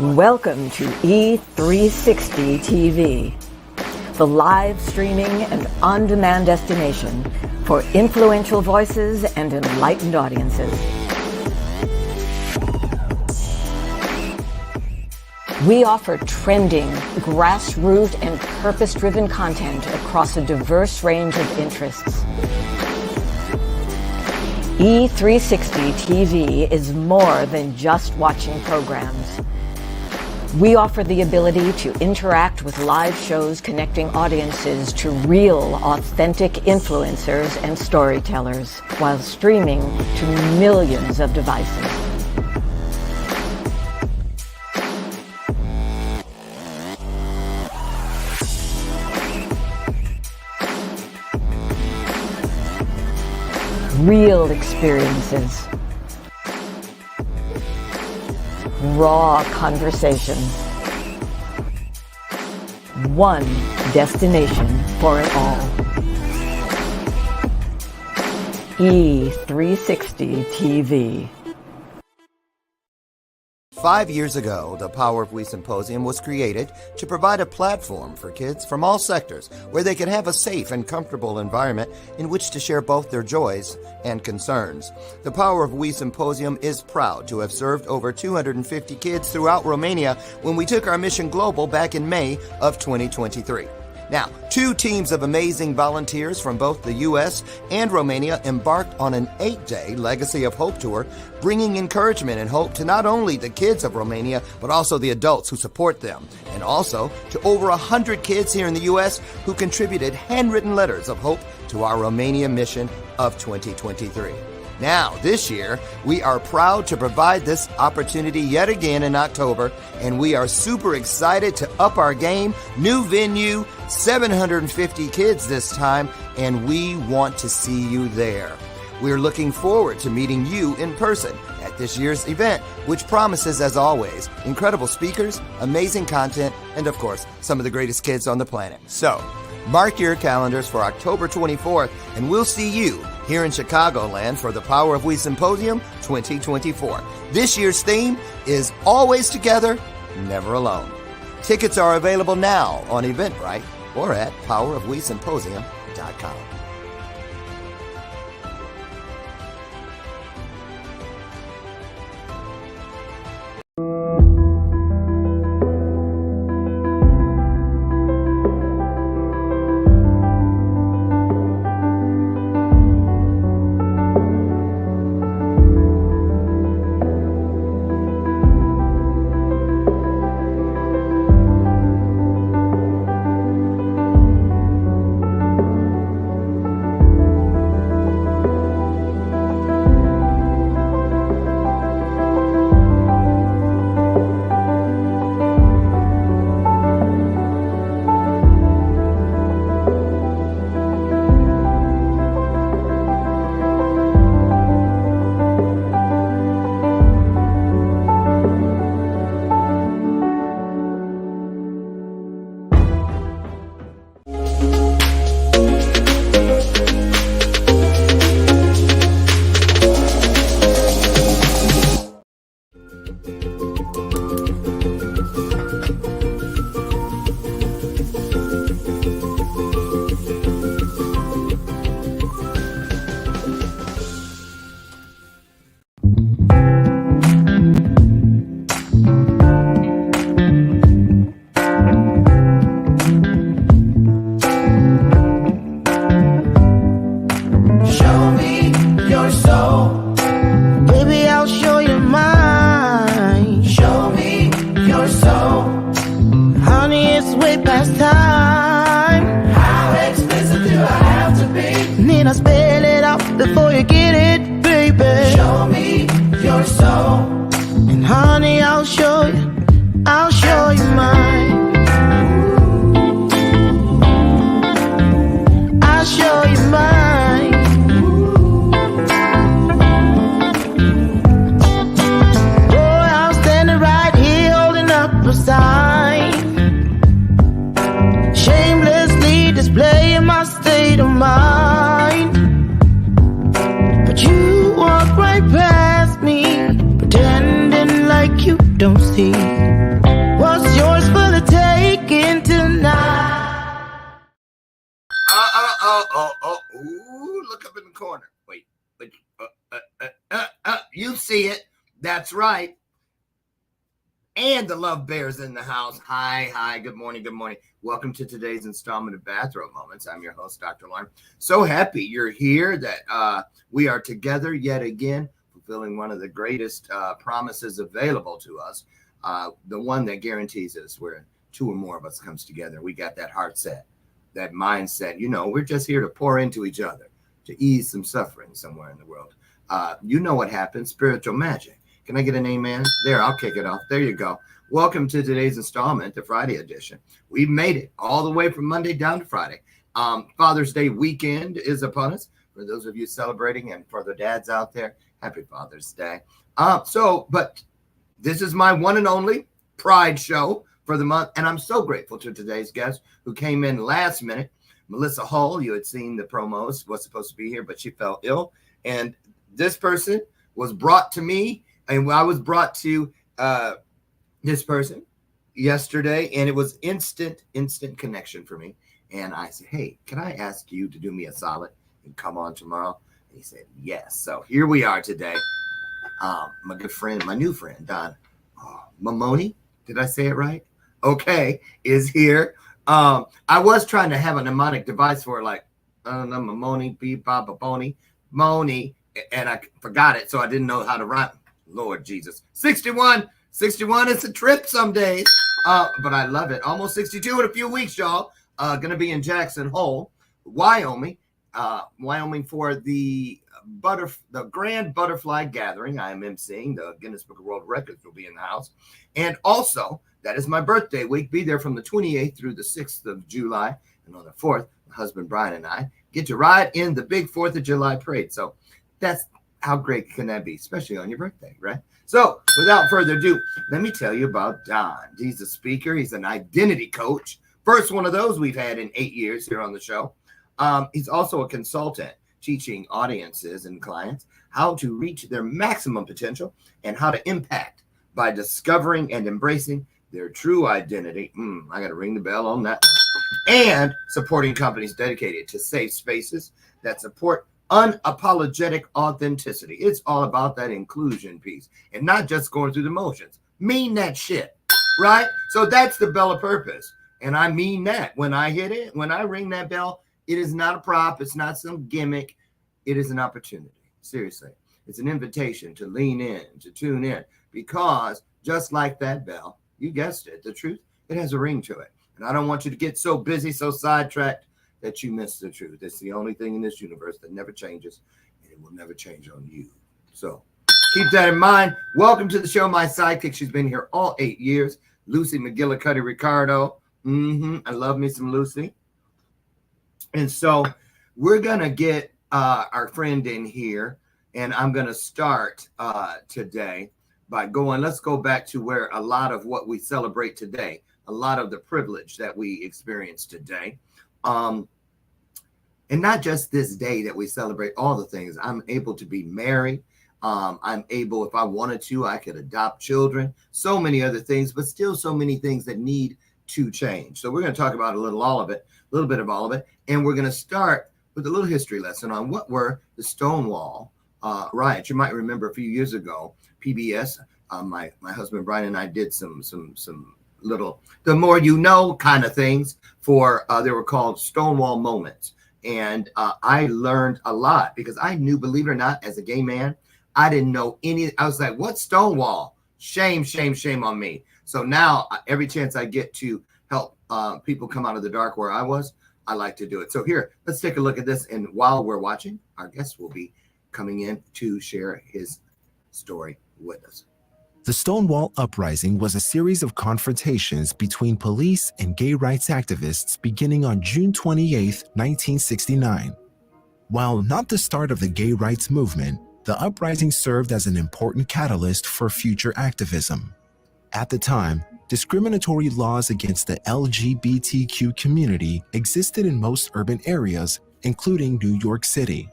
Welcome to E360 TV, the live streaming and on-demand destination for influential voices and enlightened audiences. We offer trending, grassroots, and purpose-driven content across a diverse range of interests. E360 TV is more than just watching programs. We offer the ability to interact with live shows connecting audiences to real, authentic influencers and storytellers while streaming to millions of devices. Real experiences. Raw conversation. One destination for it all. E360 TV. 5 years ago, the Power of We Symposium was created to provide a platform for kids from all sectors where they could have a safe and comfortable environment in which to share both their joys and concerns. The Power of We Symposium is proud to have served over 250 kids throughout Romania when we took our mission global back in May of 2023. Now, 2 teams of amazing volunteers from both the U.S. and Romania embarked on an 8-day Legacy of Hope tour, bringing encouragement and hope to not only the kids of Romania, but also the adults who support them, and also to over 100 kids here in the U.S. who contributed handwritten letters of hope to our Romania mission of 2023. Now, this year, we are proud to provide this opportunity yet again in October, and we are super excited to up our game. New venue, 750 kids this time, and we want to see you there. We're looking forward to meeting you in person at this year's event, which promises, as always, incredible speakers, amazing content, and of course, some of the greatest kids on the planet. So, mark your calendars for October 24th, and we'll see you here in Chicagoland for the Power of We Symposium 2024. This year's theme is Always Together, Never Alone. Tickets are available now on Eventbrite or at powerofwesymposium.com. Shamelessly displaying my state of mind, but you walk right past me, pretending like you don't see. corner. Wait, you see it. That's right. And the Love Bear's in the house. Hi, good morning. Welcome to today's installment of Bathrobe Moments. I'm your host, Dr. Lauren. So happy you're here, that we are together yet again, fulfilling one of the greatest promises available to us, the one that guarantees us where two or more of us comes together. We got that heart set, that mindset. We're just here to pour into each other, to ease some suffering somewhere in the world. You know what happens, spiritual magic. Can I get an amen? There, I'll kick it off. There you go. Welcome to today's installment, the Friday edition. We've made it all the way from Monday down to Friday. Father's Day weekend is upon us. For those of you celebrating, and for the dads out there, happy Father's Day. But this is my one and only Pride show for the month, and I'm so grateful to today's guest who came in last minute. Melissa Hull, you had seen the promos, was supposed to be here, but she fell ill. And this person was brought to me, and I was brought to this person yesterday, and it was instant connection for me. And I said, hey, can I ask you to do me a solid and come on tomorrow? And he said, yes. So here we are today. My good friend, my new friend, Don Mamone, did I say it right? Okay, is here. I was trying to have a mnemonic device for like, I don't know, Mamone, Bebop, Boni, Moni, and I forgot it, so I didn't know how to rhyme. Lord Jesus. 61. It's a trip some days, but I love it. Almost 62 in a few weeks, y'all. Going to be in Jackson Hole, Wyoming, for the Grand Butterfly Gathering. I am emceeing. The Guinness Book of World Records will be in the house. And also, that is my birthday week. Be there from the 28th through the 6th of July. And on the 4th, my husband Brian and I get to ride in the big 4th of July parade. So that's how great can that be, especially on your birthday, right? So without further ado, let me tell you about Don. He's a speaker. He's an identity coach. First one of those we've had in 8 years here on the show. He's also a consultant, teaching audiences and clients how to reach their maximum potential and how to impact by discovering and embracing their true identity. I got to ring the bell on that one. And supporting companies dedicated to safe spaces that support unapologetic authenticity. It's all about that inclusion piece and not just going through the motions. Mean that shit, right? So that's the bell of purpose. And I mean that when I hit it, when I ring that bell, it is not a prop. It's not some gimmick. It is an opportunity. Seriously. It's an invitation to lean in, to tune in, because just like that bell, you guessed it, the truth, it has a ring to it. And I don't want you to get so busy, so sidetracked that you miss the truth. It's the only thing in this universe that never changes, and it will never change on you. So keep that in mind. Welcome to the show, my sidekick. She's been here all 8 years. Lucy McGillicuddy Ricardo. I love me some Lucy. And so we're going to get our friend in here, and I'm going to start today by let's go back to where a lot of what we celebrate today, a lot of the privilege that we experience today, and not just this day that we celebrate all the things. I'm able to be married. I'm able, if I wanted to, I could adopt children, so many other things, but still so many things that need to change. So we're going to talk about a little bit of all of it. And we're going to start with a little history lesson on what were the Stonewall riots. You might remember a few years ago, PBS, my husband Brian and I did some little, the more you know kind of things for, they were called Stonewall Moments. And I learned a lot because I knew, believe it or not, as a gay man, I didn't know I was like, what's Stonewall? Shame on me. So now every chance I get to help people come out of the dark where I was, I like to do it. So here, let's take a look at this. And while we're watching, our guest will be coming in to share his story with us. The Stonewall Uprising was a series of confrontations between police and gay rights activists beginning on June 28, 1969. While not the start of the gay rights movement, the uprising served as an important catalyst for future activism. At the time, discriminatory laws against the LGBTQ community existed in most urban areas, including New York City.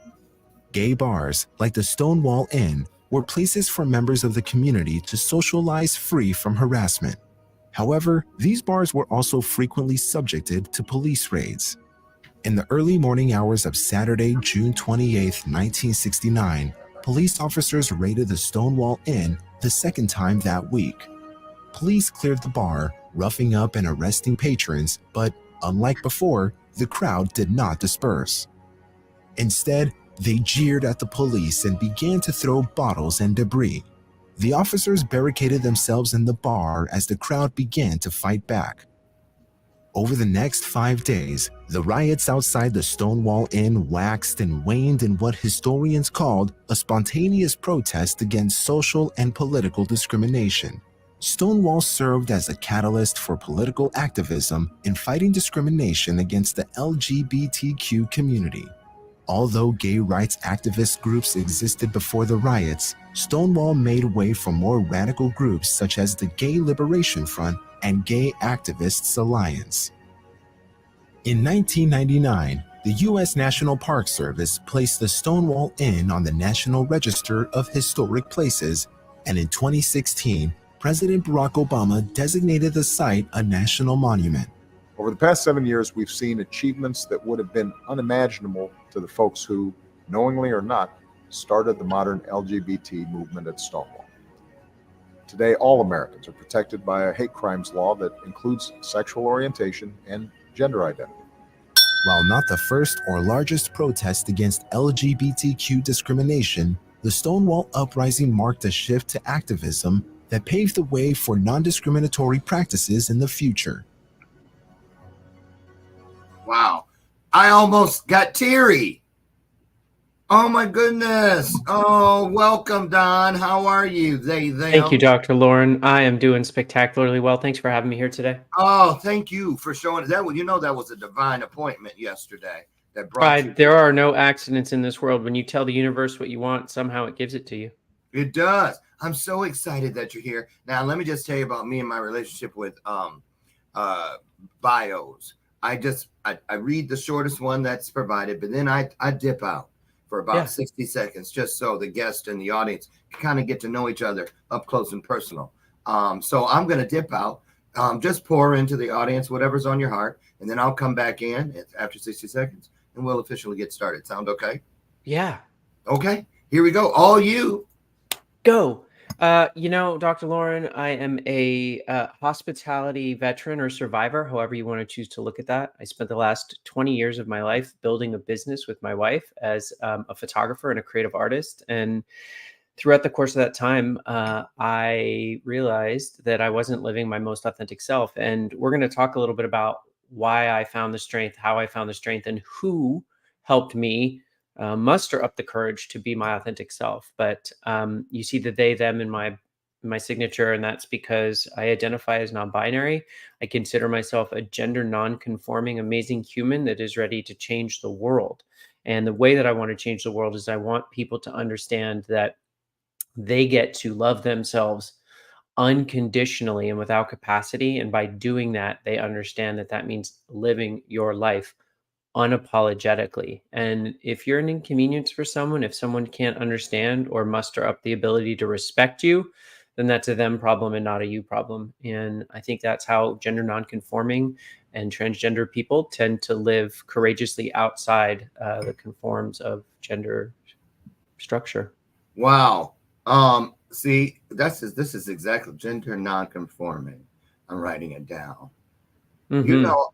Gay bars, like the Stonewall Inn, were places for members of the community to socialize free from harassment. However, these bars were also frequently subjected to police raids. In the early morning hours of Saturday, June 28, 1969, police officers raided the Stonewall Inn the second time that week. Police cleared the bar, roughing up and arresting patrons, but unlike before, the crowd did not disperse. Instead, they jeered at the police and began to throw bottles and debris. The officers barricaded themselves in the bar as the crowd began to fight back. Over the next 5 days, the riots outside the Stonewall Inn waxed and waned in what historians called a spontaneous protest against social and political discrimination. Stonewall served as a catalyst for political activism in fighting discrimination against the LGBTQ community. Although gay rights activist groups existed before the riots, Stonewall made way for more radical groups such as the Gay Liberation Front and Gay Activists Alliance. In 1999, the U.S. National Park Service placed the Stonewall Inn on the National Register of Historic Places, and in 2016, President Barack Obama designated the site a national monument. Over the past 7 years, we've seen achievements that would have been unimaginable to the folks who, knowingly or not, started the modern LGBT movement at Stonewall. Today, all Americans are protected by a hate crimes law that includes sexual orientation and gender identity. While not the first or largest protest against LGBTQ discrimination, the Stonewall Uprising marked a shift to activism that paved the way for non-discriminatory practices in the future. Wow. I almost got teary. Oh my goodness. Oh, welcome, Don. How are you? Thank you, Dr. Lauren. I am doing spectacularly well. Thanks for having me here today. Oh, thank you for showing that. Well, you know, that was a divine appointment yesterday that brought you. There are no accidents in this world. When you tell the universe what you want, somehow it gives it to you. It does. I'm so excited that you're here. Now, let me just tell you about me and my relationship with bios. I read the shortest one that's provided, but then I dip out for about 60 seconds just so the guest and the audience can kind of get to know each other up close and personal. So I'm going to dip out, just pour into the audience whatever's on your heart, and then I'll come back in after 60 seconds and we'll officially get started. Sound okay? Yeah. Okay. Here we go. All you. Go. You know, Dr. Lauren, I am a hospitality veteran or survivor, however you want to choose to look at that. I spent the last 20 years of my life building a business with my wife as a photographer and a creative artist. And throughout the course of that time, I realized that I wasn't living my most authentic self. And we're going to talk a little bit about why I found the strength, how I found the strength, and who helped me muster up the courage to be my authentic self. But you see the they, them in my signature, and that's because I identify as non-binary. I consider myself a gender non-conforming, amazing human that is ready to change the world. And the way that I want to change the world is I want people to understand that they get to love themselves unconditionally and without capacity. And by doing that, they understand that that means living your life unapologetically. And if you're an inconvenience for someone, if someone can't understand or muster up the ability to respect you, then that's a them problem and not a you problem. And I think that's how gender nonconforming and transgender people tend to live courageously outside the conforms of gender structure. Wow. See, this is exactly gender nonconforming. I'm writing it down. Mm-hmm. You know,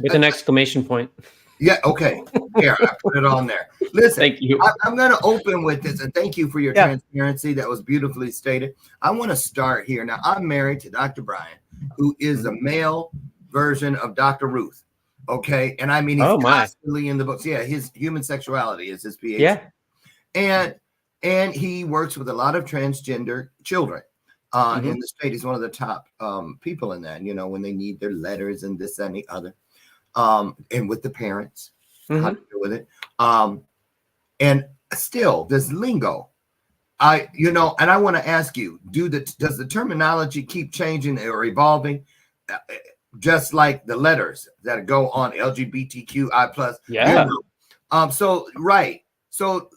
with an exclamation point. Yeah. Okay. Here, I put it on there. Listen, thank you. I'm going to open with this, and thank you for your transparency. That was beautifully stated. I want to start here. Now, I'm married to Dr. Brian, who is a male version of Dr. Ruth. Okay. And I mean, he's constantly in the books. Yeah. His human sexuality is his PhD. Yeah. And he works with a lot of transgender children in the state. He's one of the top people in that, you know, when they need their letters and this and the other. And with the parents, how to deal with it. And still, this lingo, and I want to ask you, does the terminology keep changing or evolving, just like the letters that go on LGBTQI+? Yeah. So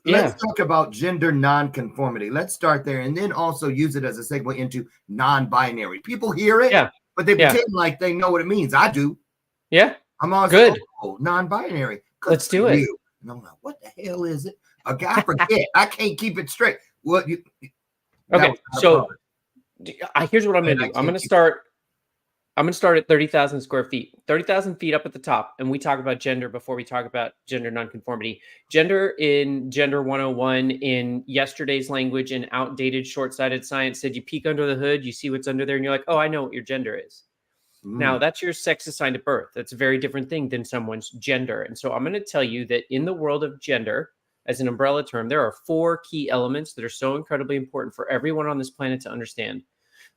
let's talk about gender nonconformity. Let's start there, and then also use it as a segue into non-binary. People hear it, but they pretend like they know what it means. I do. Yeah. I'm also non-binary, Good Let's for do it. you. And I'm like, what the hell is it? Okay, I forget. I can't keep it straight. What you? That Okay, was not a so problem. here's what I'm And gonna I do. I'm can't gonna keep it start. I'm going to start at 30,000 square feet, 30,000 feet up at the top. And we talk about gender before we talk about gender nonconformity. Gender in Gender 101 in yesterday's language and outdated short-sighted science said you peek under the hood, you see what's under there, and you're like, oh, I know what your gender is. Now, that's your sex assigned at birth. That's a very different thing than someone's gender. And so I'm going to tell you that in the world of gender, as an umbrella term, there are 4 key elements that are so incredibly important for everyone on this planet to understand.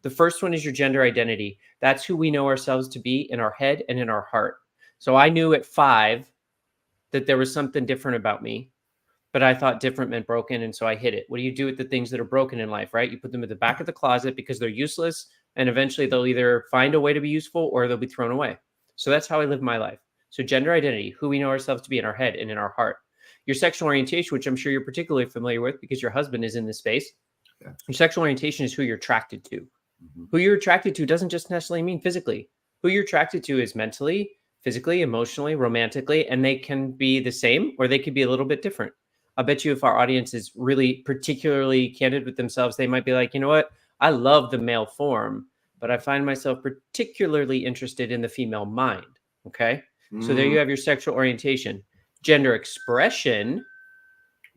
The first one is your gender identity. That's who we know ourselves to be in our head and in our heart. So I knew at 5 that there was something different about me, but I thought different meant broken. And so I hid it. What do you do with the things that are broken in life, right? You put them at the back of the closet because they're useless. And eventually they'll either find a way to be useful or they'll be thrown away. So that's how I live my life. So gender identity, who we know ourselves to be in our head and in our heart. Your sexual orientation, which I'm sure you're particularly familiar with because your husband is in this space. Yeah. Your sexual orientation is who you're attracted to. Who you're attracted to doesn't just necessarily mean physically. Who you're attracted to is mentally, physically, emotionally, romantically, and they can be the same or they could be a little bit different. I bet you if our audience is really particularly candid with themselves, they might be like, you know what? I love the male form, but I find myself particularly interested in the female mind. Okay. So there you have your sexual orientation. Gender expression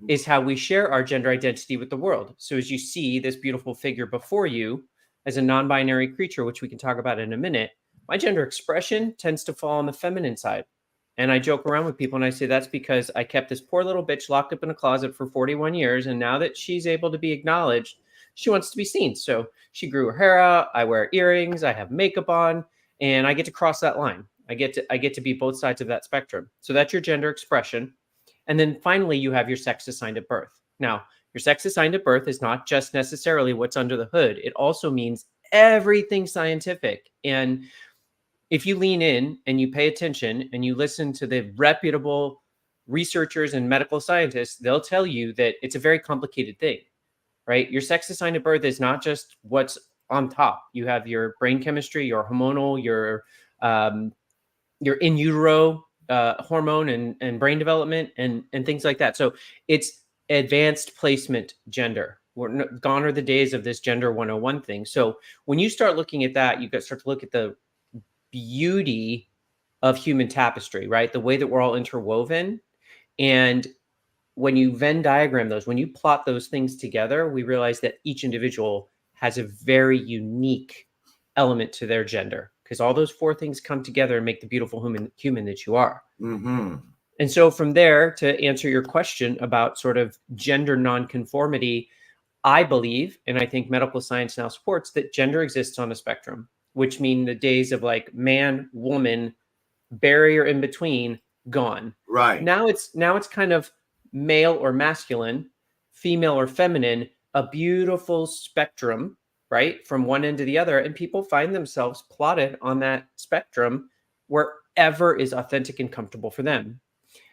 is how we share our gender identity with the world. So as you see this beautiful figure before you as a non-binary creature, which we can talk about in a minute, my gender expression tends to fall on the feminine side. And I joke around with people and I say that's because I kept this poor little bitch locked up in a closet for 41 years. And now that she's able to be acknowledged, she wants to be seen. So she grew her hair out. I wear earrings. I have makeup on, and I get to cross that line. I get to be both sides of that spectrum. So that's your gender expression. And then finally, you have your sex assigned at birth. Now, your sex assigned at birth is not just necessarily what's under the hood. It also means everything scientific. And if you lean in and you pay attention and you listen to the reputable researchers and medical scientists, they'll tell you that it's a very complicated thing, right? Your sex assigned at birth is not just what's on top. You have your brain chemistry, your hormonal, your in utero hormone and brain development and things like that. So it's advanced placement gender. Gone are the days of this gender 101 thing. So when you start looking at that, you start to look at the beauty of human tapestry, right? The way that we're all interwoven. And when you Venn diagram those, when you plot those things together, we realize that each individual has a very unique element to their gender because all those 4 things come together and make the beautiful human that you are. And so from there, to answer your question about sort of gender nonconformity, I believe, and I think medical science now supports, that gender exists on a spectrum, which mean the days of like man, woman, barrier in between, gone. Right. Now it's kind of male or masculine, female or feminine, a beautiful spectrum, right? From one end to the other. And people find themselves plotted on that spectrum wherever is authentic and comfortable for them.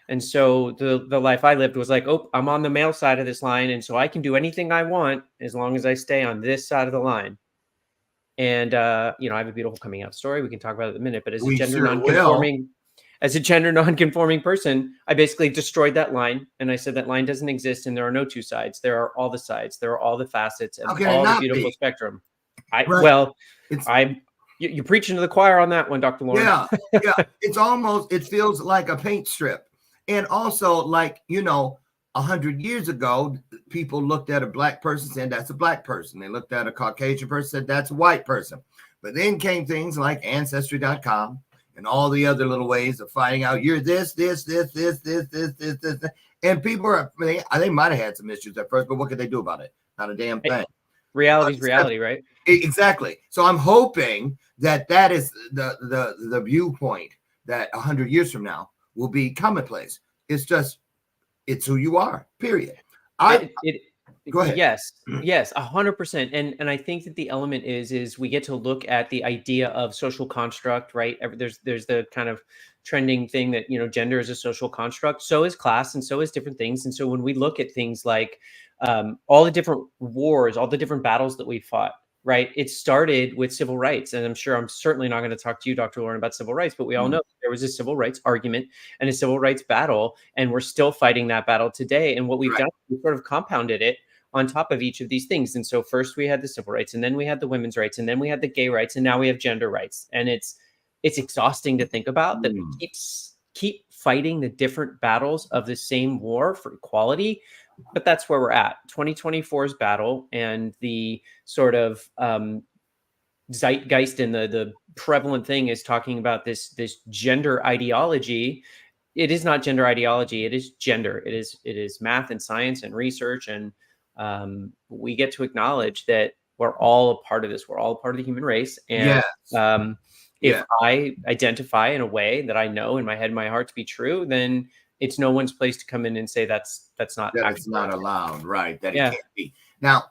And so the life I lived was like, oh, I'm on the male side of this line. And so I can do anything I want as long as I stay on this side of the line. And, I have a beautiful coming out story. We can talk about it in a minute, but as a gender nonconforming person, I basically destroyed that line. And I said that line doesn't exist. And there are no 2 sides. There are all the sides. There are all the facets and all the beautiful spectrum. You're preaching to the choir on that one, Dr. Lauren. Yeah. It feels like a paint strip. And also, like, 100 years ago, people looked at a black person saying that's a black person. They looked at a Caucasian person, said that's a white person. But then came things like Ancestry.com and all the other little ways of finding out you're this. And people they might have had some issues at first, but what could they do about it? Not a damn thing. Reality's reality, right? Exactly. So I'm hoping that is the viewpoint that 100 years from now will be commonplace. It's who you are, period. Go ahead. Yes, 100%. And I think that the element is we get to look at the idea of social construct, right? There's the kind of trending thing that, gender is a social construct. So is class and so is different things. And so when we look at things like all the different wars, all the different battles that we fought, right? It started with civil rights. And I'm certainly not going to talk to you, Dr. Lauren, about civil rights, but we all know there was a civil rights argument and a civil rights battle, and we're still fighting that battle today. And what we've done, we sort of compounded it on top of each of these things. And so first we had the civil rights, and then we had the women's rights, and then we had the gay rights, and now we have gender rights. And it's exhausting to think about that we keep fighting the different battles of the same war for equality. But that's where we're at. 2024's battle and the sort of zeitgeist and the prevalent thing is talking about this gender ideology. It is not gender ideology. It is gender. It is math and science and research. And we get to acknowledge that we're all a part of this. We're all a part of the human race. And if I identify in a way that I know in my head and my heart to be true, then it's no one's place to come in and say that's not that it's not allowed, right? That it can't be. Now,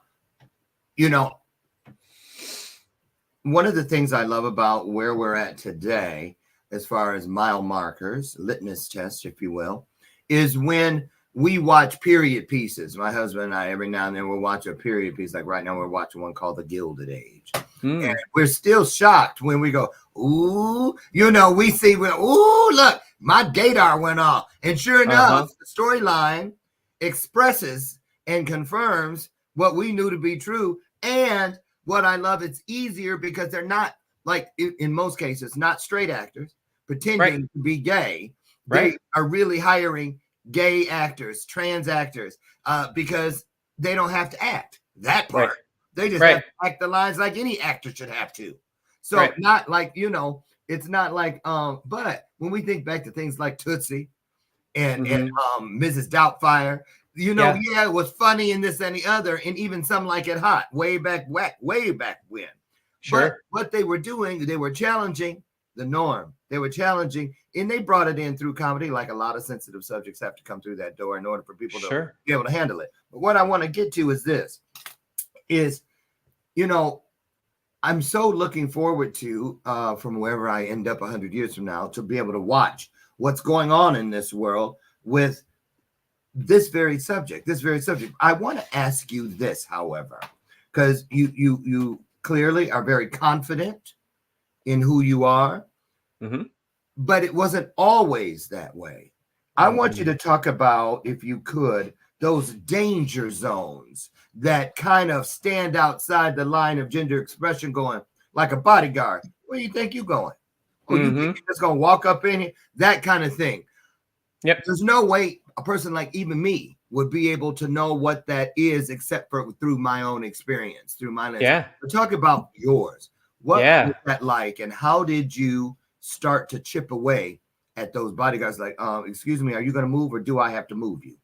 one of the things I love about where we're at today, as far as mile markers, litmus tests, if you will, is when we watch period pieces. My husband and I, every now and then, we'll watch a period piece. Like right now, we're watching one called The Gilded Age. And we're still shocked when we go, ooh, we see, ooh, look, my gaydar went off. And sure enough, the storyline expresses and confirms what we knew to be true. And what I love, it's easier because they're not, like in most cases, not straight actors pretending to be gay. They are really hiring gay actors, trans actors, because they don't have to act that part. They just have to act the lines like any actor should have to. So not like, it's not like, but when we think back to things like Tootsie and Mrs. Doubtfire, it was funny and this and the other, and even some like It Hot way back when. But what they were doing, they were challenging the norm. They were challenging, and they brought it in through comedy, like a lot of sensitive subjects have to come through that door in order for people to be able to handle it. But what I want to get to is this, I'm so looking forward to, from wherever I end up 100 years from now, to be able to watch what's going on in this world with this very subject. I want to ask you this, however, because you clearly are very confident in who you are, but it wasn't always that way. I want you to talk about, if you could, those danger zones that kind of stand outside the line of gender expression, going like a bodyguard. Where do you think you're going? Oh, you think you're just going to walk up in here? That kind of thing. Yep. There's no way a person like even me would be able to know what that is, except for through my own experience, through my lens. Yeah. But talk about yours. What was that like, and how did you start to chip away at those bodyguards? Like, excuse me, are you going to move, or do I have to move you?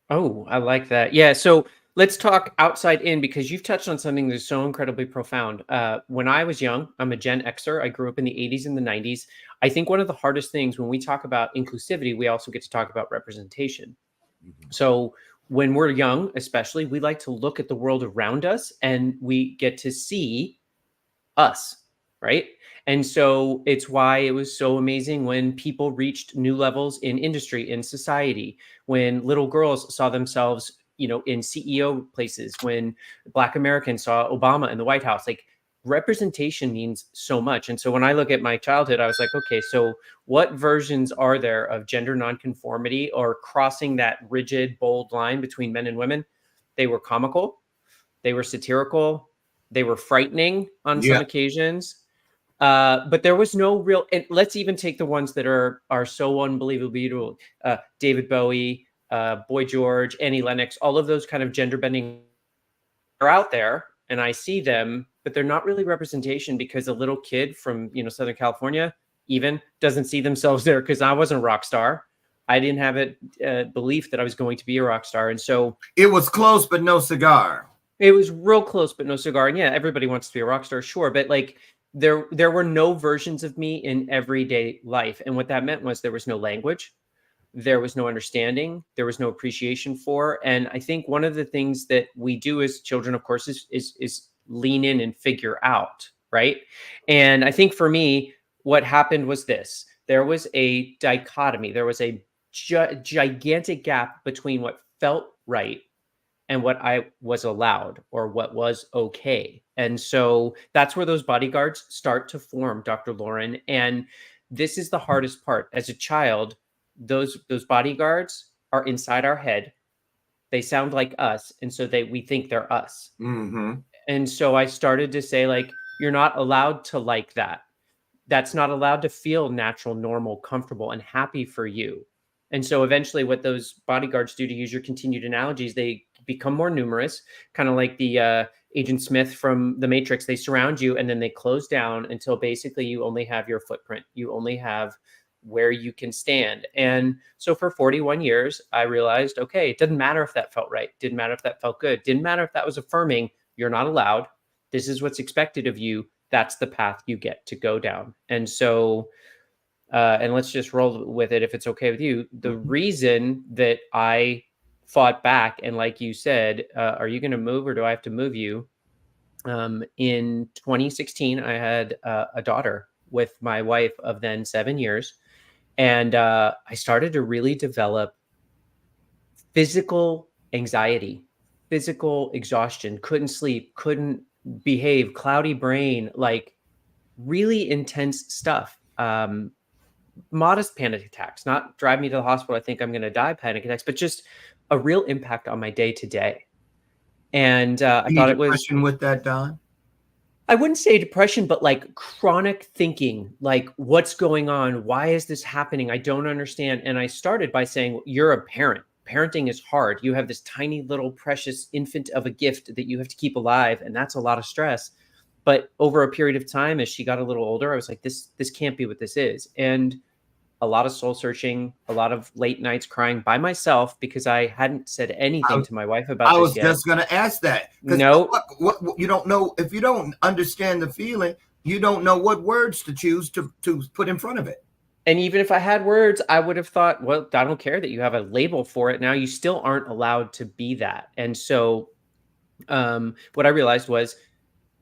Oh, I like that. Yeah. So let's talk outside in, because you've touched on something that's so incredibly profound. When I was young, I'm a Gen Xer. I grew up in the 80s and the 90s. I think one of the hardest things when we talk about inclusivity, we also get to talk about representation. So when we're young, especially, we like to look at the world around us and we get to see us, right? And so it's why it was so amazing when people reached new levels in industry, in society, when little girls saw themselves, in CEO places, when Black Americans saw Obama in the White House. Like, representation means so much. And so when I look at my childhood, I was like, okay, so what versions are there of gender nonconformity or crossing that rigid, bold line between men and women? They were comical, they were satirical, they were frightening on some occasions. But there was no real, and let's even take the ones that are so unbelievably beautiful. David Bowie, Boy George, Annie Lennox, all of those kind of gender bending are out there, and I see them, but they're not really representation, because a little kid from, Southern California even doesn't see themselves there, because I wasn't a rock star. I didn't have a belief that I was going to be a rock star. And so it was close, but no cigar. It was real close, but no cigar. And yeah, everybody wants to be a rock star, sure. But like, there were no versions of me in everyday life. And what that meant was there was no language, there was no understanding, there was no appreciation for. And I think one of the things that we do as children, of course, is lean in and figure out, right? And I think for me, what happened was this. There was a dichotomy. There was a gigantic gap between what felt right and what I was allowed or what was okay. And so that's where those bodyguards start to form, Dr. Lauren. And this is the hardest part. As a child, those bodyguards are inside our head. They sound like us, and so we think they're us. Mm-hmm. And so I started to say, like, you're not allowed to like that. That's not allowed to feel natural, normal, comfortable, and happy for you. And so eventually what those bodyguards do, to use your continued analogies, they become more numerous, kind of like the Agent Smith from The Matrix. They surround you and then they close down until basically you only have your footprint. You only have where you can stand. And so for 41 years, I realized, okay, it doesn't matter if that felt right. Didn't matter if that felt good. Didn't matter if that was affirming. You're not allowed. This is what's expected of you. That's the path you get to go down. And so, and let's just roll with it if it's okay with you. The reason that I fought back, and like you said, are you going to move or do I have to move you? In 2016, I had a daughter with my wife of then 7 years. And I started to really develop physical anxiety, physical exhaustion, couldn't sleep, couldn't behave, cloudy brain, like really intense stuff. Modest panic attacks, not drive me to the hospital, I think I'm going to die panic attacks, but just a real impact on my day to day. And I thought it was, depression with that, Don? I wouldn't say depression, but like chronic thinking, like what's going on? Why is this happening? I don't understand. And I started by saying, you're a parent. Parenting is hard. You have this tiny little precious infant of a gift that you have to keep alive. And that's a lot of stress. But over a period of time, as she got a little older, I was like, this can't be what this is. And a lot of soul searching, a lot of late nights crying by myself because I hadn't said anything to my wife about this yet. I was just going to ask that. No. What you don't know, if you don't understand the feeling, you don't know what words to choose to put in front of it. And even if I had words, I would have thought, well, I don't care that you have a label for it now. You still aren't allowed to be that. And so what I realized was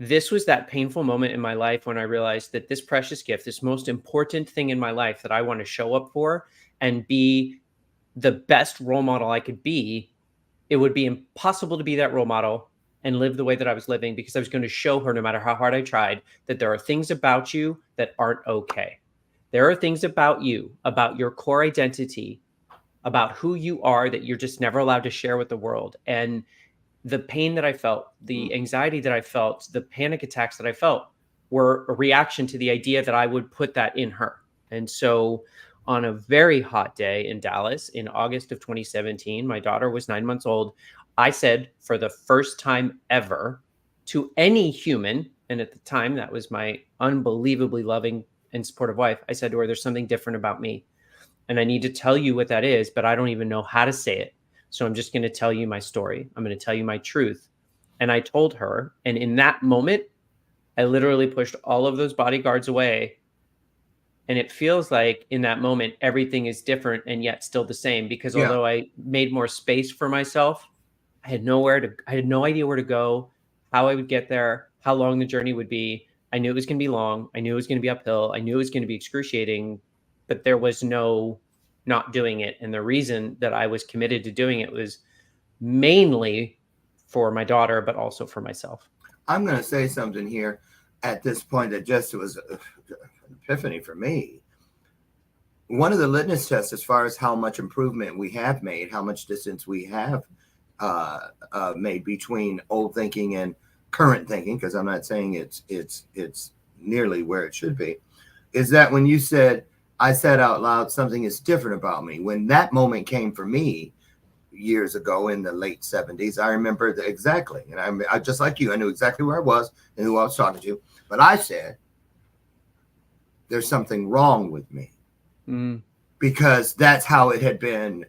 this was that painful moment in my life when I realized that this precious gift, this most important thing in my life that I want to show up for and be the best role model I could be, it would be impossible to be that role model and live the way that I was living, because I was going to show her, no matter how hard I tried, that there are things about you that aren't okay. There are things about you, about your core identity, about who you are that you're just never allowed to share with the world. And the pain that I felt, the anxiety that I felt, the panic attacks that I felt were a reaction to the idea that I would put that in her. And so on a very hot day in Dallas in August of 2017, my daughter was 9 months old. I said for the first time ever to any human, and at the time that was my unbelievably loving and supportive wife, I said to her, there's something different about me. And I need to tell you what that is, but I don't even know how to say it. So I'm just going to tell you my story. I'm going to tell you my truth. And I told her, and in that moment, I literally pushed all of those bodyguards away. And it feels like in that moment, everything is different and yet still the same, because although I made more space for myself, I had no idea where to go, how I would get there, how long the journey would be. I knew it was going to be long. I knew it was going to be uphill. I knew it was going to be excruciating, but there was no not doing it. And the reason that I was committed to doing it was mainly for my daughter, but also for myself. I'm going to say something here at this point that just was an epiphany for me. One of the litmus tests as far as how much improvement we have made, how much distance we have made between old thinking and current thinking, because I'm not saying it's nearly where it should be, is that when you said, I said out loud, something is different about me. When that moment came for me years ago in the late 70s, I remember exactly. And I just like you, I knew exactly where I was and who I was talking to. But I said, there's something wrong with me. Because that's how it had been,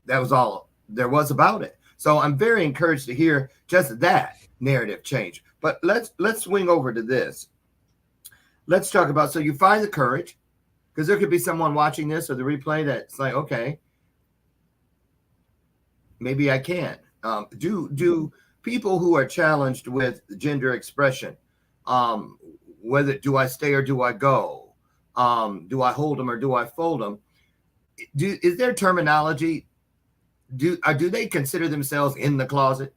that was all there was about it. So I'm very encouraged to hear just that narrative change. But let's swing over to this. Let's talk about, so you find the courage, because there could be someone watching this or the replay that's like, okay, maybe I can. Do people who are challenged with gender expression, whether do I stay or do I go? Do I hold them or do I fold them? Is there terminology do they consider themselves in the closet?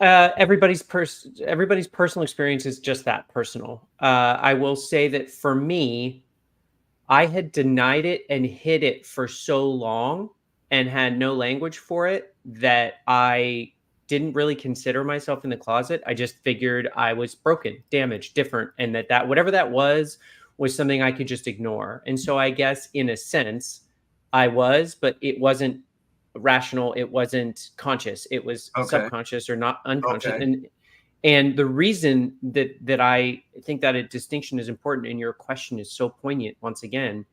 Everybody's personal experience is just that, personal. I will say that for me, I had denied it and hid it for so long and had no language for it that I didn't really consider myself in the closet. I just figured I was broken, damaged, different, and that whatever that was something I could just ignore. And so I guess in a sense I was, but it wasn't rational, it wasn't conscious, it was Okay. subconscious or not unconscious. Okay. And the reason that I think that a distinction is important, and your question is so poignant once again,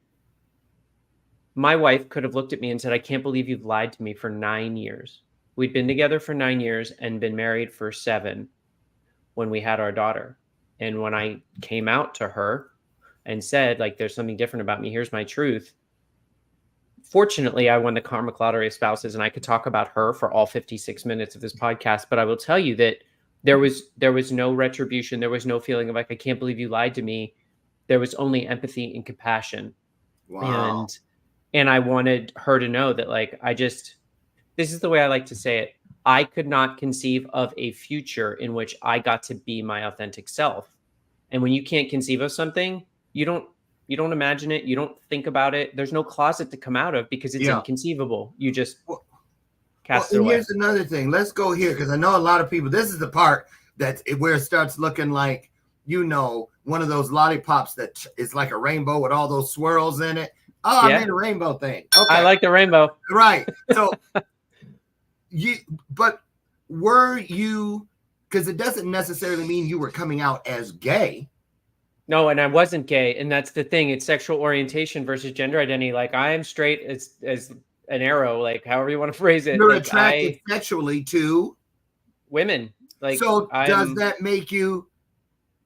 my wife could have looked at me and said, I can't believe you've lied to me for 9 years. We'd been together for 9 years and been married for 7 when we had our daughter. And when I came out to her and said, like, there's something different about me, here's my truth. Fortunately, I won the karmic lottery of spouses, and I could talk about her for all 56 minutes of this podcast. But I will tell you that there was no retribution. There was no feeling of like, I can't believe you lied to me. There was only empathy and compassion. Wow. And I wanted her to know that, like, this is the way I like to say it. I could not conceive of a future in which I got to be my authentic self. And when you can't conceive of something, you don't imagine it. You don't think about it. There's no closet to come out of because it's inconceivable. You just cast it and away. here's another thing. Let's go here because I know a lot of people. This is the part where it starts looking like, one of those lollipops that is like a rainbow with all those swirls in it. Oh, I made a rainbow thing. Okay. I like the rainbow. Right. So but were you? Because it doesn't necessarily mean you were coming out as gay. No, and I wasn't gay, and that's the thing. It's sexual orientation versus gender identity. Like, I am straight as an arrow, like however you want to phrase it. You're like, attracted sexually to women. Like, so does that make you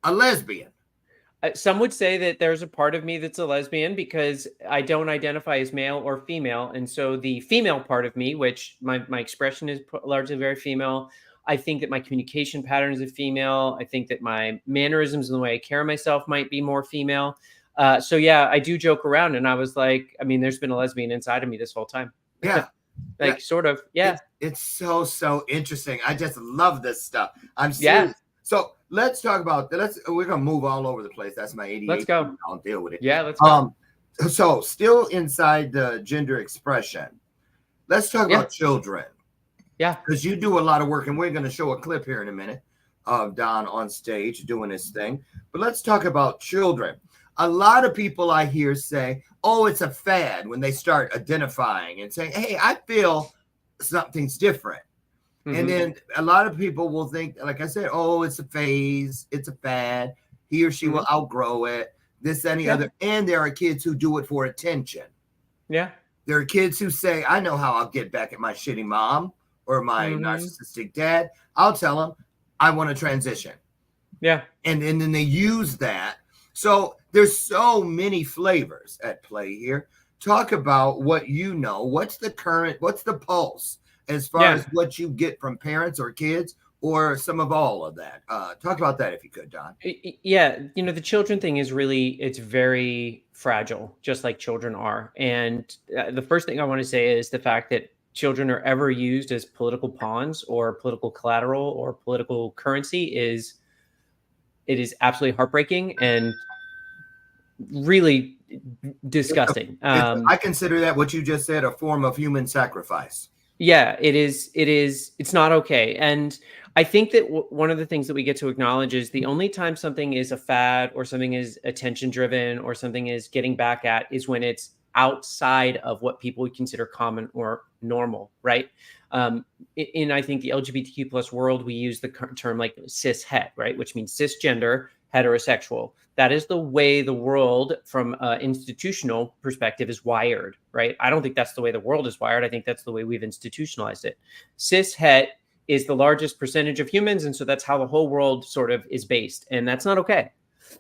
a lesbian? Some would say that there's a part of me that's a lesbian because I don't identify as male or female. And so the female part of me, which my expression is largely very female, I think that my communication patterns are female. I think that my mannerisms and the way I carry myself might be more female. So yeah, I do joke around, and I was like, I mean, there's been a lesbian inside of me this whole time. Yeah. Sort of. Yeah. It's so interesting. I just love this stuff. I'm serious. Yeah. So let's talk about we're gonna move all over the place. That's my ADHD. Let's go. I'll deal with it. Yeah, let's go. So still inside the gender expression, let's talk about children. Yeah. Because you do a lot of work, and we're gonna show a clip here in a minute of Don on stage doing his thing. But let's talk about children. A lot of people I hear say, oh, it's a fad when they start identifying and saying, hey, I feel something's different. Mm-hmm. And then a lot of people will think, like I said, oh, it's a phase, it's a fad. He or she will outgrow it, this, any other. And there are kids who do it for attention. Yeah. There are kids who say, I know how I'll get back at my shitty mom or my narcissistic dad. I'll tell them I want to transition. Yeah. And then they use that. So there's so many flavors at play here. Talk about what you know. What's the pulse as far as what you get from parents or kids or some of all of that? Talk about that if you could, Don. Yeah. The children thing is it's very fragile, just like children are. And the first thing I want to say is the fact that children are ever used as political pawns or political collateral or political currency is absolutely heartbreaking and really disgusting. I consider that what you just said a form of human sacrifice. Yeah, it is. It's not okay. And I think that one of the things that we get to acknowledge is the only time something is a fad or something is attention driven or something is getting back at is when it's outside of what people would consider common or normal, right? In I think the LGBTQ plus world, we use the term like cis het, right? Which means cisgender, heterosexual. That is the way the world from an institutional perspective is wired, right? I don't think that's the way the world is wired. I think that's the way we've institutionalized it. Cis het is the largest percentage of humans. And so that's how the whole world sort of is based. And that's not okay.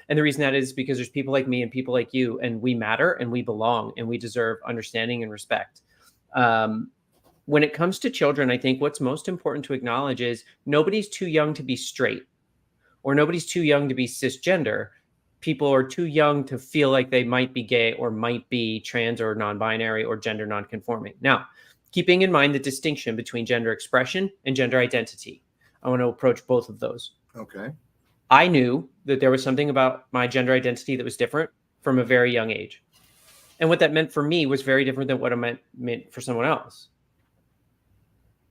And the reason that is because there's people like me and people like you, and we matter and we belong and we deserve understanding and respect. When it comes to children, I think what's most important to acknowledge is nobody's too young to be straight or nobody's too young to be cisgender. people are too young to feel like they might be gay or might be trans or non-binary or gender non-conforming. Now, keeping in mind the distinction between gender expression and gender identity, I want to approach both of those. Okay. I knew that there was something about my gender identity that was different from a very young age. And what that meant for me was very different than what it meant for someone else.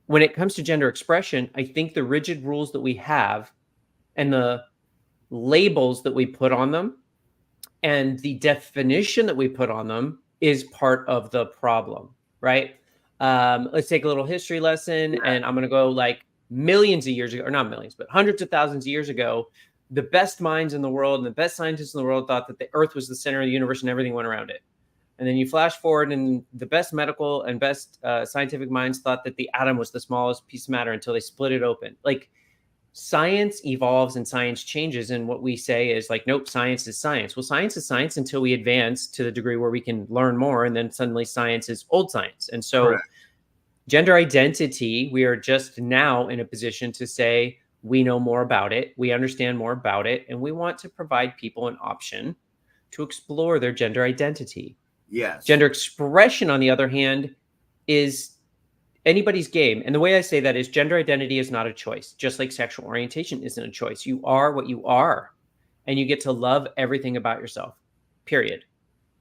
When it comes to gender expression, I think the rigid rules that we have and the labels that we put on them and the definition that we put on them is part of the problem, right? Let's take a little history lesson, and I'm going to go like millions of years ago, or not millions, but hundreds of thousands of years ago. The best minds in the world and the best scientists in the world thought that the Earth was the center of the universe and everything went around it. And then you flash forward, and the best medical and best scientific minds thought that the atom was the smallest piece of matter until they split it open. Like, science evolves and science changes. And what we say is like, nope, science is science. Well, science is science until we advance to the degree where we can learn more. And then suddenly science is old science. And so Correct. Gender identity, we are just now in a position to say, we know more about it. We understand more about it. And we want to provide people an option to explore their gender identity. Yes. Gender expression, on the other hand, is anybody's game. And the way I say that is gender identity is not a choice, just like sexual orientation isn't a choice. You are what you are, and you get to love everything about yourself, period.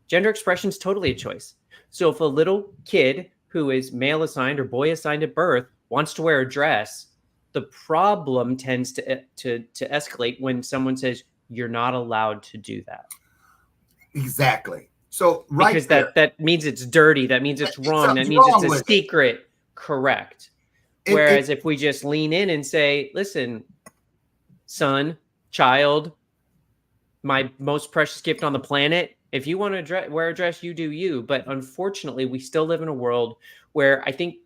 Gender expression is totally a choice. So if a little kid who is male assigned or boy assigned at birth wants to wear a dress, the problem tends to escalate when someone says, you're not allowed to do that. Exactly. So right because there, that means it's dirty. That means it's wrong. That something's means wrong it's a with it. secret. Correct. Whereas if we just lean in and say, listen, son, child, my most precious gift on the planet, if you want to wear a dress, you do you. But unfortunately, we still live in a world where I think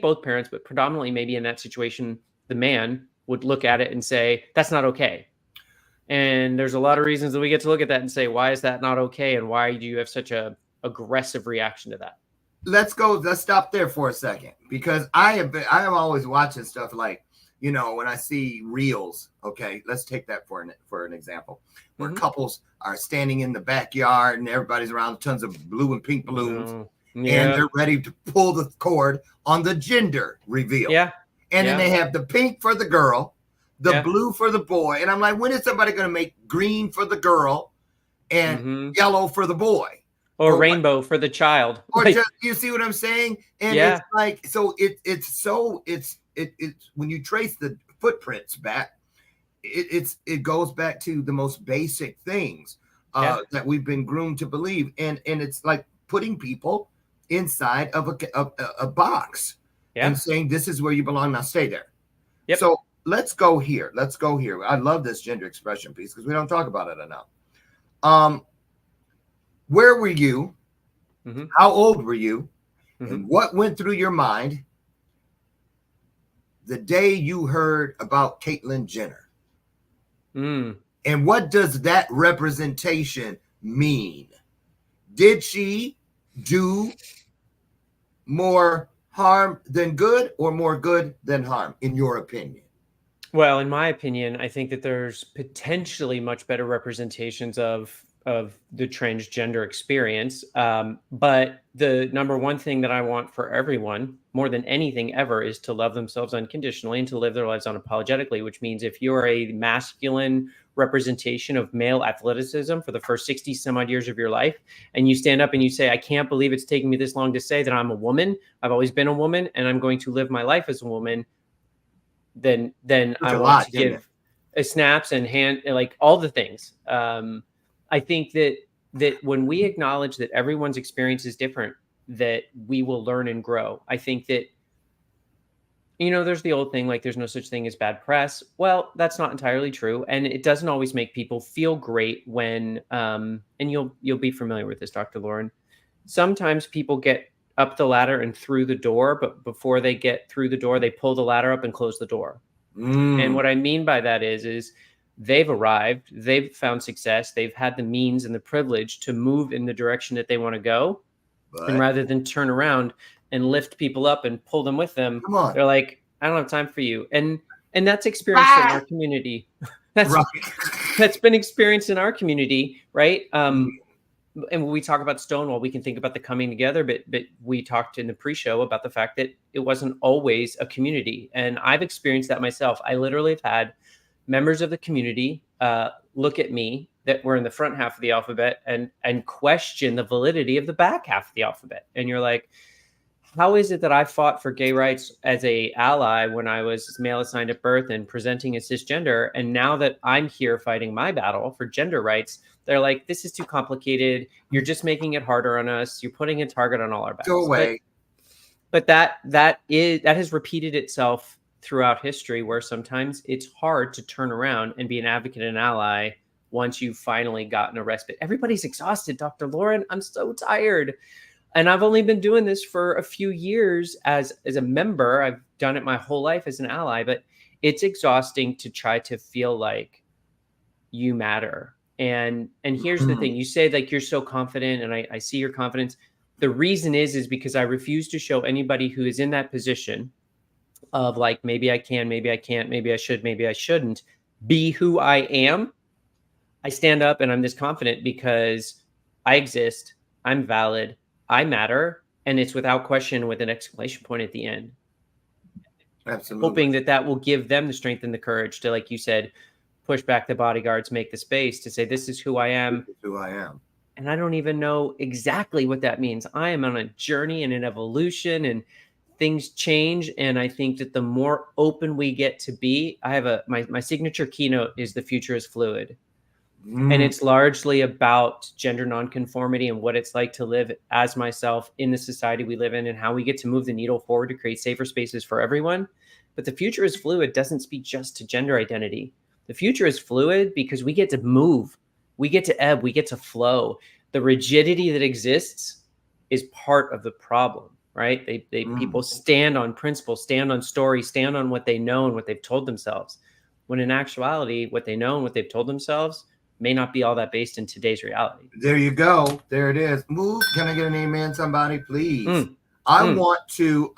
both parents, but predominantly maybe in that situation, the man would look at it and say, that's not okay. And there's a lot of reasons that we get to look at that and say, why is that not okay? And why do you have such a aggressive reaction to that? Let's stop there for a second, because I am always watching stuff like, you know, when I see reels, okay, let's take that for an example, where couples are standing in the backyard and everybody's around tons of blue and pink balloons and they're ready to pull the cord on the gender reveal. Yeah. And then they have the pink for the girl, the blue for the boy. And I'm like, when is somebody going to make green for the girl and yellow for the boy? Or rainbow for the child. Or just, you see what I'm saying? And it's like, so it's when you trace the footprints back, it goes back to the most basic things that we've been groomed to believe. And it's like putting people inside of a box and saying, this is where you belong. Now stay there. Yep. So let's go here. I love this gender expression piece because we don't talk about it enough. Where were you? How old were you? And what went through your mind the day you heard about Caitlyn Jenner? And what does that representation mean? Did she do more harm than good, or more good than harm, in your opinion? Well, in my opinion, I think that there's potentially much better representations of the transgender experience. But the number one thing that I want for everyone, more than anything ever, is to love themselves unconditionally and to live their lives unapologetically, which means if you're a masculine representation of male athleticism for the first 60 some odd years of your life, and you stand up and you say, I can't believe it's taking me this long to say that I'm a woman. I've always been a woman and I'm going to live my life as a woman. Then I want to give snaps and hand, like all the things. I think that when we acknowledge that everyone's experience is different, that we will learn and grow. I think that, you know, there's the old thing, like there's no such thing as bad press. Well, that's not entirely true. And it doesn't always make people feel great when, and you'll be familiar with this, Dr. Lauren. Sometimes people get up the ladder and through the door, but before they get through the door, they pull the ladder up and close the door. And what I mean by that is they've arrived, they've found success, they've had the means and the privilege to move in the direction that they want to go. And rather than turn around and lift people up and pull them with them, they're like, I don't have time for you. And that's experienced in our community. That's that's been experienced in our community, right? And when we talk about Stonewall, we can think about the coming together, but we talked in the pre-show about the fact that it wasn't always a community. And I've experienced that myself. I literally have had members of the community look at me that were in the front half of the alphabet and question the validity of the back half of the alphabet. And you're like, how is it that I fought for gay rights as a ally when I was male assigned at birth and presenting as cisgender, and now that I'm here fighting my battle for gender rights, they're like, this is too complicated. You're just making it harder on us. You're putting a target on all our backs. Go away. But that has repeated itself throughout history, where sometimes it's hard to turn around and be an advocate and ally once you've finally gotten a respite. Everybody's exhausted, Dr. Lauren. I'm so tired. And I've only been doing this for a few years as a member. I've done it my whole life as an ally, but it's exhausting to try to feel like you matter. And here's the thing. You say like you're so confident, and I see your confidence. The reason is because I refuse to show anybody who is in that position of like, maybe I can, maybe I can't, maybe I should, maybe I shouldn't, be who I am. I stand up and I'm this confident because I exist, I'm valid, I matter, and it's without question with an exclamation point at the end. Absolutely. Hoping that will give them the strength and the courage to, like you said, push back the bodyguards, make the space to say, this is who I am. This is who I am. And I don't even know exactly what that means. I am on a journey and an evolution, and things change. And I think that the more open we get to be, I have my signature keynote is "The future is fluid." And it's largely about gender nonconformity and what it's like to live as myself in the society we live in, and how we get to move the needle forward to create safer spaces for everyone. But the future is fluid doesn't speak just to gender identity. The future is fluid because we get to move, we get to ebb, we get to flow. The rigidity that exists is part of the problem, right? People stand on principle, stand on story, stand on what they know and what they've told themselves. When in actuality, what they know and what they've told themselves may not be all that based in today's reality. There you go. There it is. Move. Can I get an amen, somebody, please? I want to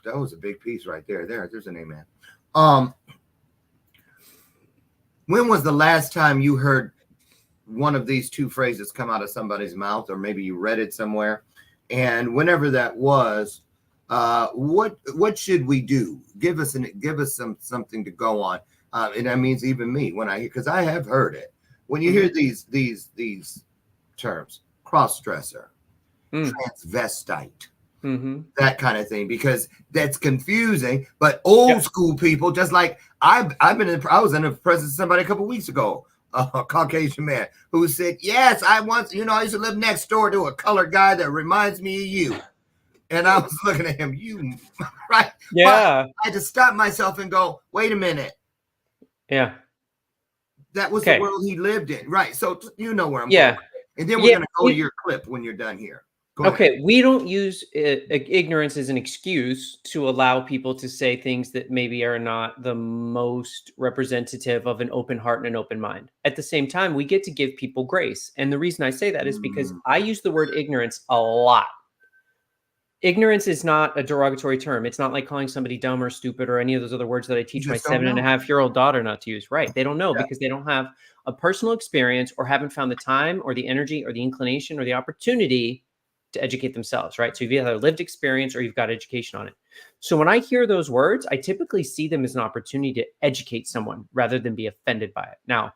that was a big piece right there. There's an amen. When was the last time you heard one of these two phrases come out of somebody's mouth, or maybe you read it somewhere? And whenever that was, what should we do? Give us something to go on. And that means even me, because I have heard it. When you hear these terms, cross-dresser, transvestite, that kind of thing, because that's confusing. But old school people, just like I was in the presence of somebody a couple weeks ago, a Caucasian man who said, yes, I used to live next door to a colored guy that reminds me of you. And I was looking at him, you, right? Yeah. But I had to stop myself and go, wait a minute. Yeah. That was the world he lived in. Right. So you know where I'm going. And then we're going to go to your clip when you're done here. Go ahead. We don't use ignorance as an excuse to allow people to say things that maybe are not the most representative of an open heart and an open mind. At the same time, we get to give people grace. And the reason I say that is because I use the word ignorance a lot. Ignorance is not a derogatory term. It's not like calling somebody dumb or stupid or any of those other words that I teach my 7.5-year-old daughter not to use. Right. They don't know because they don't have a personal experience or haven't found the time or the energy or the inclination or the opportunity to educate themselves. Right. So you've either lived experience or you've got education on it. So when I hear those words, I typically see them as an opportunity to educate someone rather than be offended by it. Now,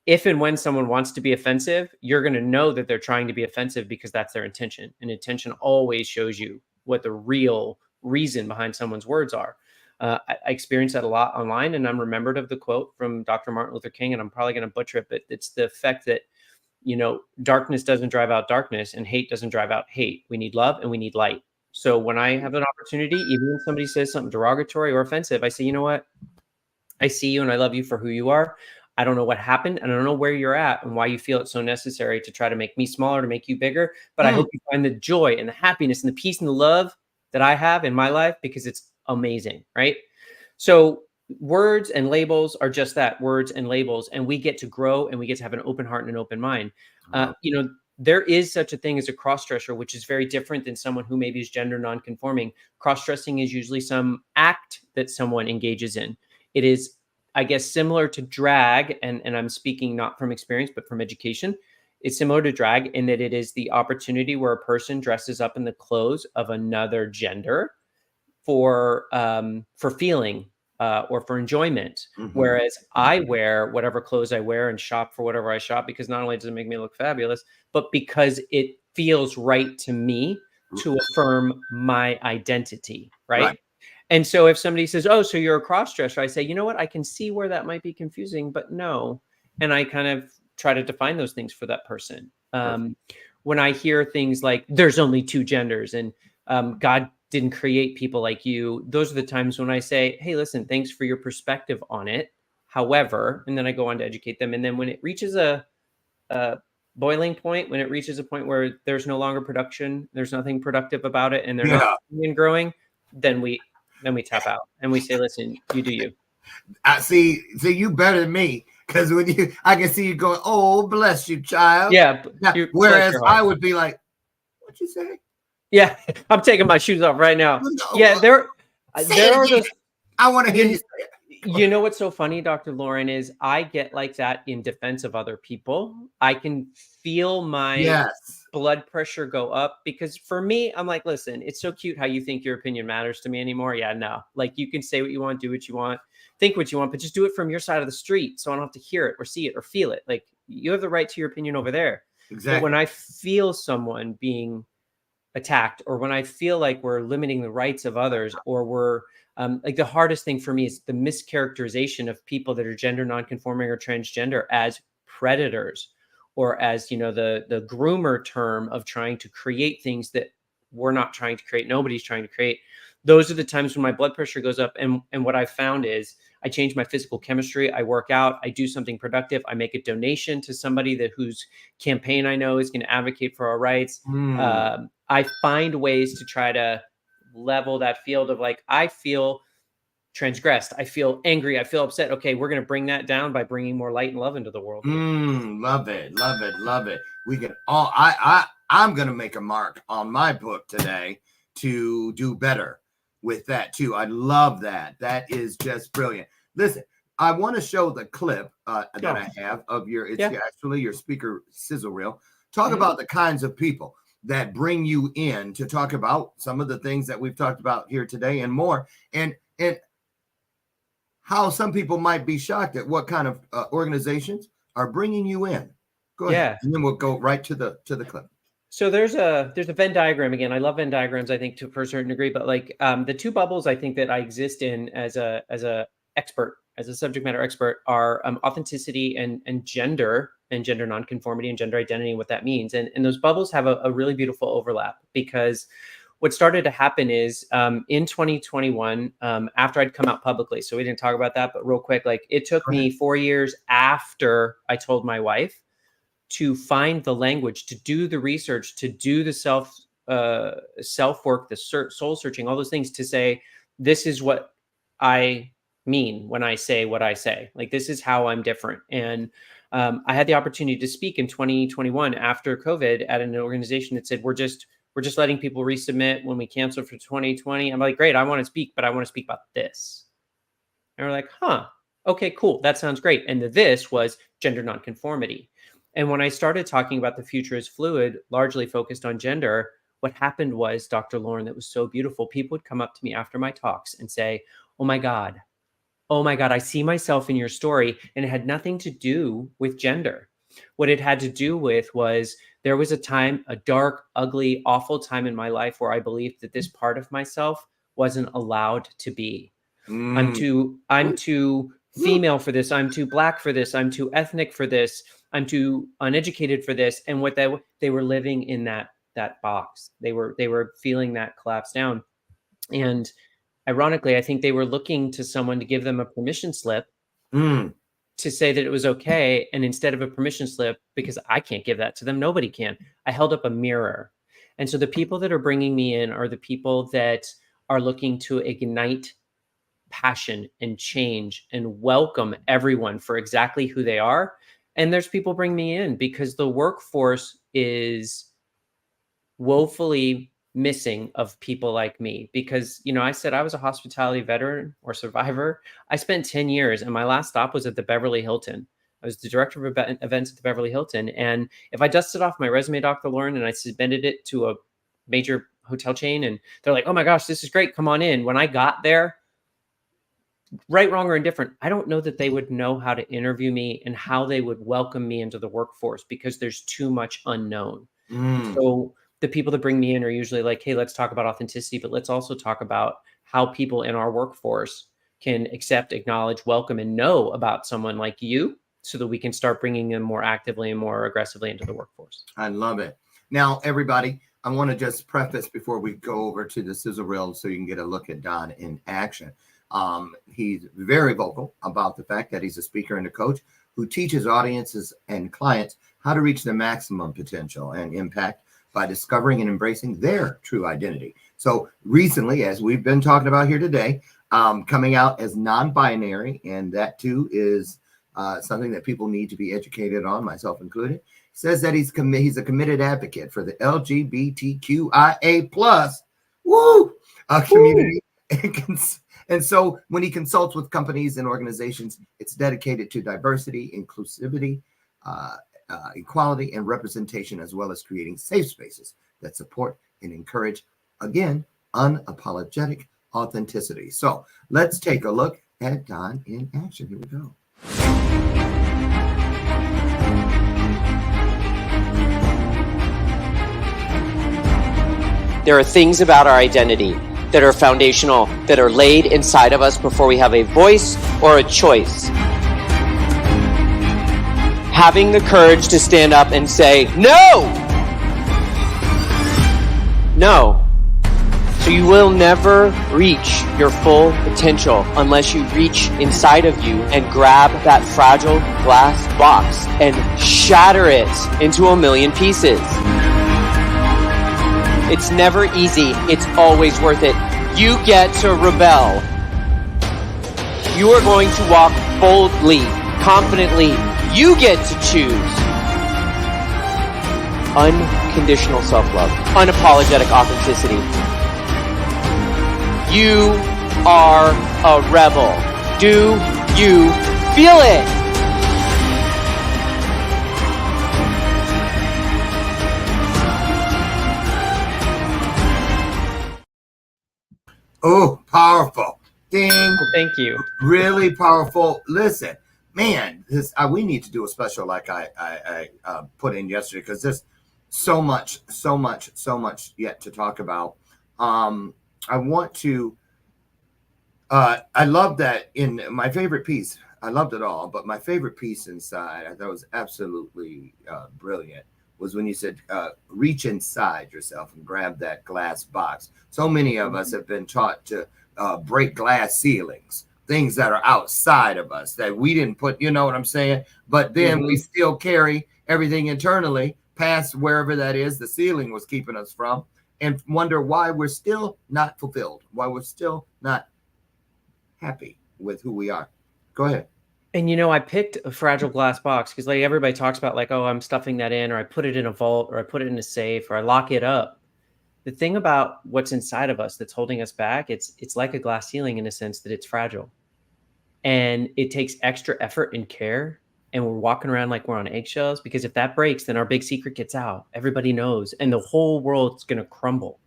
if and when someone wants to be offensive, you're going to know that they're trying to be offensive because that's their intention. And intention always shows you what the real reason behind someone's words are. I experience that a lot online, and I'm remembered of the quote from Dr. Martin Luther King, and I'm probably going to butcher it, but it's the effect that, darkness doesn't drive out darkness and hate doesn't drive out hate. We need love and we need light. So when I have an opportunity, even when somebody says something derogatory or offensive, I say, you know what? I see you and I love you for who you are. I don't know what happened, and I don't know where you're at and why you feel it's so necessary to try to make me smaller, to make you bigger. But I hope you find the joy and the happiness and the peace and the love that I have in my life, because it's amazing, right? So words and labels are just that, words and labels, and we get to grow and we get to have an open heart and an open mind. There is such a thing as a cross-dresser, which is very different than someone who maybe is gender non-conforming. Cross-dressing is usually some act that someone engages in. It is I guess, similar to drag, and I'm speaking not from experience, but from education. It's similar to drag in that it is the opportunity where a person dresses up in the clothes of another gender for feeling or for enjoyment. Whereas I wear whatever clothes I wear and shop for whatever I shop because not only does it make me look fabulous, but because it feels right to me to affirm my identity, right? And so if somebody says, "Oh, so you're a cross-dresser," I say, "You know what? I can see where that might be confusing, but no." And I kind of try to define those things for that person. When I hear things like "there's only two genders" and God didn't create people like you, those are the times when I say, "Hey, listen, thanks for your perspective on it. However," and then I go on to educate them. And then when it reaches a boiling point, when it reaches a point where there's no longer production, there's nothing productive about it, and they're not growing, then we tap out and we say, "Listen, you do you." I see you better than me because I can see you going, "Oh, bless you, child." Yeah. Now, whereas I would be like, "What you say?" Yeah, I'm taking my shoes off right now. No, Yeah, there are those. I want to hear you say it. You know what's so funny, Dr. Lauren, is I get like that in defense of other people. I can feel my blood pressure go up because for me, I'm like, listen, it's so cute how you think your opinion matters to me anymore. Yeah, no. Like you can say what you want, do what you want, think what you want, but just do it from your side of the street so I don't have to hear it or see it or feel it. Like you have the right to your opinion over there. Exactly. But when I feel someone being attacked or when I feel like we're limiting the rights of others or we're like the hardest thing for me is the mischaracterization of people that are gender nonconforming or transgender as predators or as, you know, the groomer term of trying to create things that we're not trying to create. Nobody's trying to create. Those are the times when my blood pressure goes up. And what I found is I change my physical chemistry. I work out. I do something productive. I make a donation to somebody that whose campaign I know is going to advocate for our rights. I find ways to try to level that field of like, I feel transgressed. I feel angry. I feel upset. Okay, we're going to bring that down by bringing more light and love into the world. Love it. Love it. Love it. We can all, I'm going to make a mark on my book today to do better with that too. I love that. That is just brilliant. Listen, I want to show the clip that I have of actually your speaker sizzle reel. Talk about the kinds of people that bring you in to talk about some of the things that we've talked about here today and more, and how some people might be shocked at what kind of organizations are bringing you in. Go ahead, and then we'll go right to the clip. So there's a Venn diagram again. I love Venn diagrams. I think for a certain degree, but like the two bubbles I think that I exist in as a expert, as a subject matter expert, are authenticity and gender nonconformity and gender identity and what that means. And those bubbles have a really beautiful overlap because what started to happen is in 2021, after I'd come out publicly. So we didn't talk about that, but real quick, like it took me 4 years after I told my wife to find the language, to do the research, to do the self work, the soul searching, all those things to say, this is what I mean when I say what I say. Like, this is how I'm different. And I had the opportunity to speak in 2021 after COVID at an organization that said, we're just letting people resubmit when we cancel for 2020. I'm like, great, I want to speak, but I want to speak about this. And we're like, okay, cool. That sounds great. And this was gender nonconformity. And when I started talking about the future is fluid, largely focused on gender, what happened was, Dr. Lauren, that was so beautiful. People would come up to me after my talks and say, oh my God, I see myself in your story. And it had nothing to do with gender. What it had to do with was there was a time, a dark, ugly, awful time in my life where I believed that this part of myself wasn't allowed to be. I'm too female for this. I'm too Black for this. I'm too ethnic for this. I'm too uneducated for this. And what they were living in that box. They were feeling that collapse down. And ironically, I think they were looking to someone to give them a permission slip to say that it was okay. And instead of a permission slip, because I can't give that to them, nobody can, I held up a mirror. And so the people that are bringing me in are the people that are looking to ignite passion and change and welcome everyone for exactly who they are. And there's people bring me in because the workforce is woefully missing of people like me, because, you know, I said I was a hospitality veteran or survivor. I spent 10 years and my last stop was at the Beverly Hilton. I was the director of events at the Beverly Hilton. And if I dusted off my resume, Dr. Lauren, and I submitted it to a major hotel chain and they're like, oh my gosh, this is great, come on in. When I got there, right, wrong, or indifferent, I don't know that they would know how to interview me and how they would welcome me into the workforce, because there's too much unknown. So the people that bring me in are usually like, hey, let's talk about authenticity, but let's also talk about how people in our workforce can accept, acknowledge, welcome, and know about someone like you, so that we can start bringing them more actively and more aggressively into the workforce. I love it. Now, everybody, I want to just preface before we go over to the sizzle reel so you can get a look at Don in action. He's very vocal about the fact that he's a speaker and a coach who teaches audiences and clients how to reach their maximum potential and impact by discovering and embracing their true identity. So recently, as we've been talking about here today, coming out as non-binary, and that too is something that people need to be educated on, myself included, says that he's a committed advocate for the LGBTQIA plus community. And so when he consults with companies and organizations, it's dedicated to diversity, inclusivity, equality, and representation, as well as creating safe spaces that support and encourage, again, unapologetic authenticity. So let's take a look at Don in action. Here we go. There are things about our identity that are foundational, that are laid inside of us before we have a voice or a choice. Having the courage to stand up and say, no! No. So you will never reach your full potential unless you reach inside of you and grab that fragile glass box and shatter it into a million pieces. It's never easy. It's always worth it. You get to rebel. You are going to walk boldly, confidently. You get to choose. Unconditional self-love. Unapologetic authenticity. You are a rebel. Do you feel it? Oh, powerful. Ding. Well, thank you. Really powerful. Listen, man, this we need to do a special like I put in yesterday, because there's so much yet to talk about. I want to I love that in my favorite piece. I loved it all, but my favorite piece inside, I thought was absolutely brilliant, was when you said reach inside yourself and grab that glass box. So many of us have been taught to break glass ceilings, things that are outside of us that we didn't put, you know what I'm saying? But then we still carry everything internally past wherever that is the ceiling was keeping us from, and wonder why we're still not fulfilled, why we're still not happy with who we are. Go ahead. And, you know, I picked a fragile glass box because, like, everybody talks about, like, oh, I'm stuffing that in, or I put it in a vault, or I put it in a safe, or I lock it up. The thing about what's inside of us that's holding us back, it's like a glass ceiling in a sense that it's fragile. And it takes extra effort and care. And we're walking around like we're on eggshells, because if that breaks, then our big secret gets out. Everybody knows, and the whole world's going to crumble.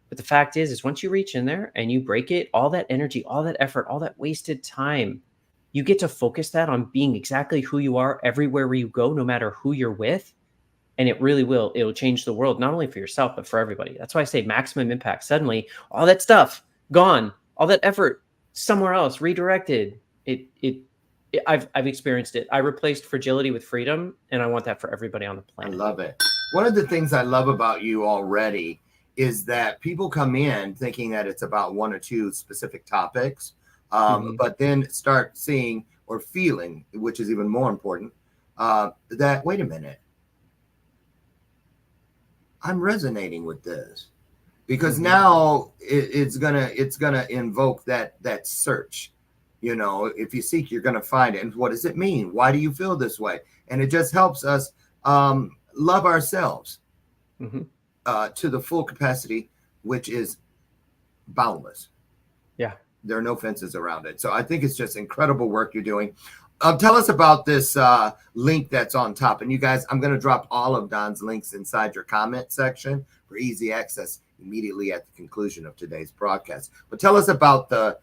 But the fact is once you reach in there and you break it, all that energy, all that effort, all that wasted time, you get to focus that on being exactly who you are everywhere where you go, no matter who you're with. And it really will. It'll change the world, not only for yourself, but for everybody. That's why I say maximum impact. Suddenly, all that stuff gone, all that effort somewhere else, redirected. I've experienced it. I replaced fragility with freedom, and I want that for everybody on the planet. I love it. One of the things I love about you already is that people come in thinking that it's about one or two specific topics, but then start seeing or feeling, which is even more important, that, wait a minute, I'm resonating with this, because now it's gonna invoke that search. You know, if you seek, you're gonna find it. And what does it mean? Why do you feel this way? And it just helps us love ourselves to the full capacity which is boundless. Yeah. There are no fences around it. So I think it's just incredible work you're doing. Tell us about this link that's on top. And you guys, I'm going to drop all of Don's links inside your comment section for easy access immediately at the conclusion of today's broadcast. But tell us about the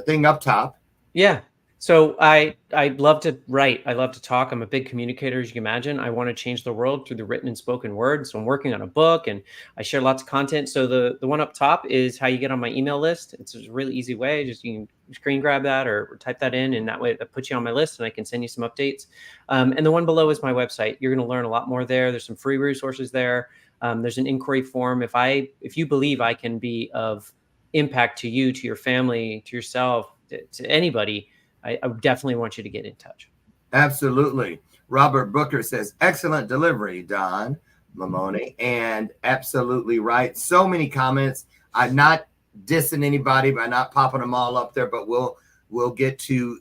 thing up top. Yeah. So I love to write. I love to talk. I'm a big communicator, as you can imagine. I want to change the world through the written and spoken word. So I'm working on a book and I share lots of content. So the one up top is how you get on my email list. It's a really easy way. Just you can screen grab that or type that in, and that way that puts you on my list and I can send you some updates. And the one below is my website. You're going to learn a lot more there. There's some free resources there. There's an inquiry form. If you believe I can be of impact to you, to your family, to yourself, to anybody, I definitely want you to get in touch. Absolutely. Robert Booker says, excellent delivery, Don Mamone, and absolutely right. So many comments. I'm not dissing anybody by not popping them all up there, but we'll get to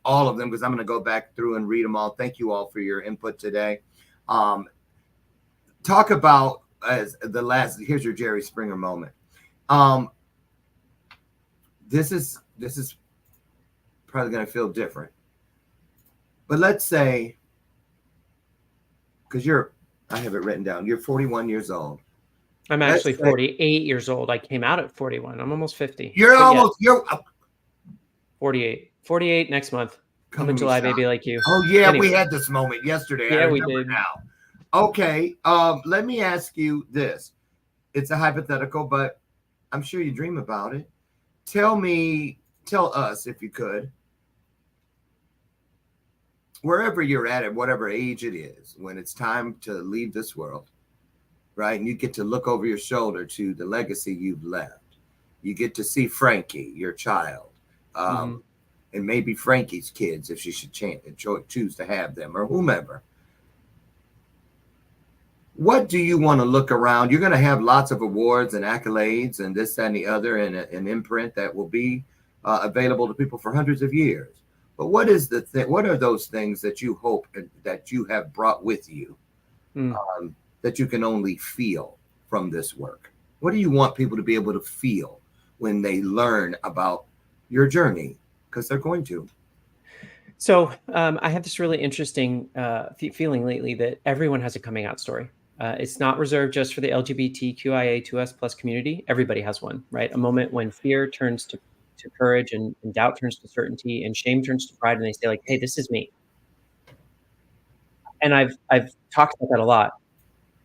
all of them because I'm going to go back through and read them all. Thank you all for your input today. Talk about as the last, here's your Jerry Springer moment. This is probably going to feel different, but let's say, because I have it written down, you're 41 years old. I'm actually 48 years old. I came out at 41. I'm almost 50. You're 48 next month. I'm a July baby like you. Oh yeah, anyway. We had this moment yesterday. Yeah, we did. Now. Okay, let me ask you this. It's a hypothetical, but I'm sure you dream about it. Tell us, if you could, wherever you're at whatever age it is, when it's time to leave this world, right? And you get to look over your shoulder to the legacy you've left. You get to see Frankie, your child, and maybe Frankie's kids, if she should choose to have them, or whomever. What do you want to look around? You're going to have lots of awards and accolades and this, that, and the other, and an imprint that will be available to people for hundreds of years. But what is what are those things that you hope that you have brought with you that you can only feel from this work? What do you want people to be able to feel when they learn about your journey? Because they're going to. So I have this really interesting feeling lately that everyone has a coming out story. It's not reserved just for the LGBTQIA2S+ community. Everybody has one, right? A moment when fear turns to courage and doubt turns to certainty and shame turns to pride, and they say like, hey, this is me. And I've talked about that a lot.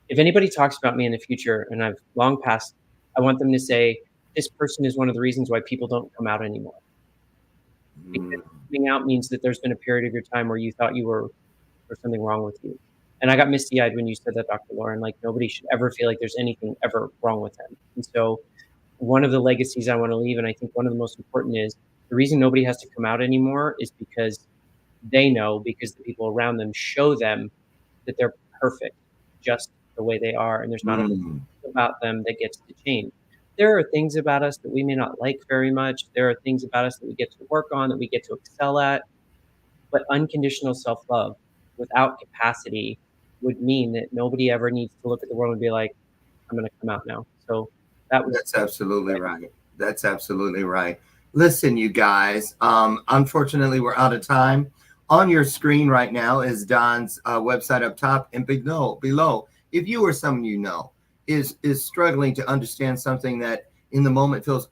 If anybody talks about me in the future, and I've long passed, I want them to say, this person is one of the reasons why people don't come out anymore. Because coming out means that there's been a period of your time where you thought there's something wrong with you. And I got misty-eyed when you said that, Dr. Lauren, like nobody should ever feel like there's anything ever wrong with them. And so one of the legacies I want to leave, and I think one of the most important, is the reason nobody has to come out anymore is because they know, because the people around them show them that they're perfect just the way they are. And there's not a thing about them that gets to change. There are things about us that we may not like very much. There are things about us that we get to work on, that we get to excel at. But unconditional self-love without capacity would mean that nobody ever needs to look at the world and be like, I'm going to come out now. So that's absolutely right. That's absolutely right. Listen, you guys, unfortunately, we're out of time. On your screen right now is Don's website up top, and below, if you or someone you know is struggling to understand something that in the moment feels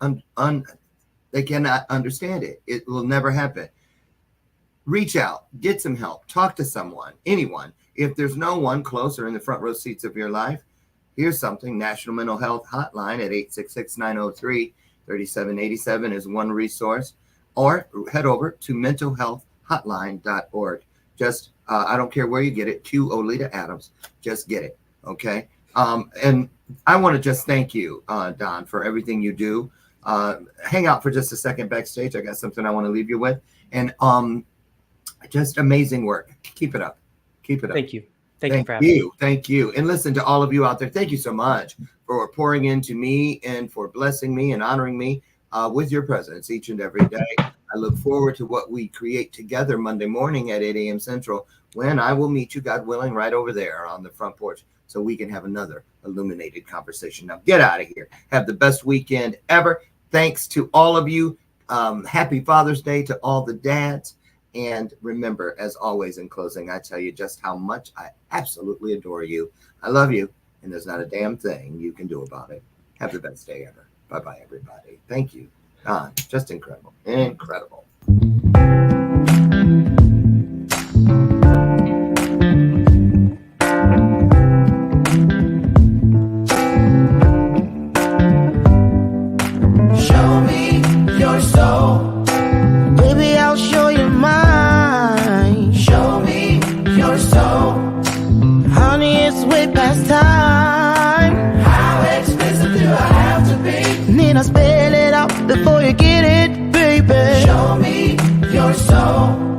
they cannot understand it. It will never happen. Reach out, get some help, talk to someone, anyone. If there's no one closer in the front row seats of your life, here's something. National Mental Health Hotline at 866-903-3787 is one resource, or head over to mentalhealthhotline.org. Just, I don't care where you get it, Q Olita Adams, just get it, okay? And I want to just thank you, Don, for everything you do. Hang out for just a second backstage. I got something I want to leave you with. And just amazing work. Keep it up. Keep it up. Thank you. Thank you for having me. Thank you. And listen, to all of you out there, thank you so much for pouring into me and for blessing me and honoring me with your presence each and every day. I look forward to what we create together Monday morning at 8 a.m. Central, when I will meet you, God willing, right over there on the front porch. so we can have another illuminated conversation. Now get out of here. Have the best weekend ever. Thanks to all of you. Happy Father's Day to all the dads. And remember, as always, in closing, I tell you just how much I absolutely adore you. I love you, and there's not a damn thing you can do about it. Have the best day ever. Bye-bye, everybody. Thank you. Just incredible. Incredible. Show me your soul. Baby, I'll show you mine. Show me your soul. Honey, it's way past time. How expensive do I have to be? Need I spell it out before you get it, baby? Show me your soul.